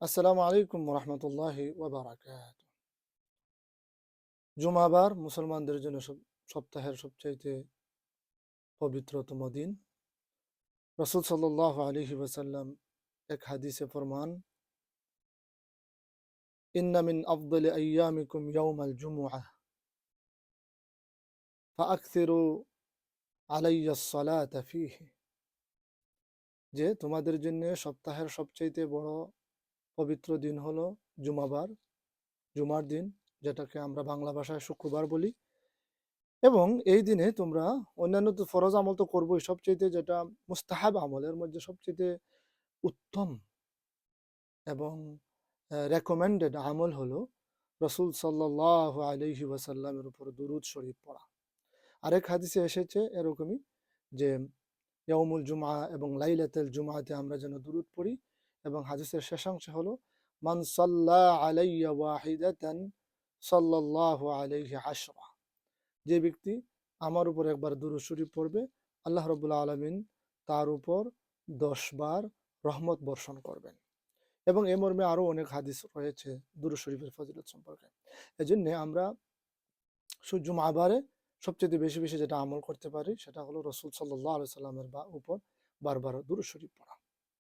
আসসালামু আলাইকুম রহমতুল্লাহি ওয়াবারাকাত। জুমাবার মুসলমানদের জন্য সপ্তাহের সবচাইতে পবিত্রতম দিন। রাসূল সাল্লাল্লাহু আলাইহি ওয়াসাল্লাম এক হাদিসে ফরমান, ইন্না মিন আফদলি আইয়ামিকুম ইয়াউমাল জুমুআহ ফাআকসিরু আলাইয়াস সালাতা ফীহি। যে তোমাদের জন্য সপ্তাহের সবচাইতে বড় পবিত্র দিন হলো জুমাবার, জুমার দিন, যেটাকে আমরা বাংলা ভাষায় শুক্রবার বলি। এবং এই দিনে তোমরা অন্যান্য তো ফরজ আমল তো করবোই, সবচেয়ে যেটা মুস্তাহাব আমলের মধ্যে সবচেয়ে উত্তম এবং রেকমেন্ডেড আমল হলো রসুল সাল্লাল্লাহু আলাইহি ওয়াসাল্লামের উপর দুরুদ শরীফ পড়া। আরেক হাদিসে এসেছে এরকমই যে ইয়াউমুল জুমআ এবং লাইলাতুল জুমআতে আমরা যেন দুরুদ পড়ি। এবং হাদিসের শেষাংশ হলো, মান সাল্লা আলাইয়া ওয়াহিদাতান সাল্লাল্লাহু আলাইহি আশরা। যে ব্যক্তি আমার উপর একবার দুরূদ শরীফ পড়বে, আল্লাহ রাব্বুল আলামিন তার উপর 10 বার রহমত বর্ষণ করবেন। এবং এ মর্মে আরো অনেক হাদিস রয়েছে দুরূদ শরীফের ফজিলত সম্পর্কে। এজন্য আমরা জুমাবারে সবচেয়ে বেশি বেশি যেটা আমল করতে পারি সেটা হলো রাসূল সাল্লাল্লাহু আলাইহি সাল্লামের উপর বারবার দুরূদ শরীফ পড়া।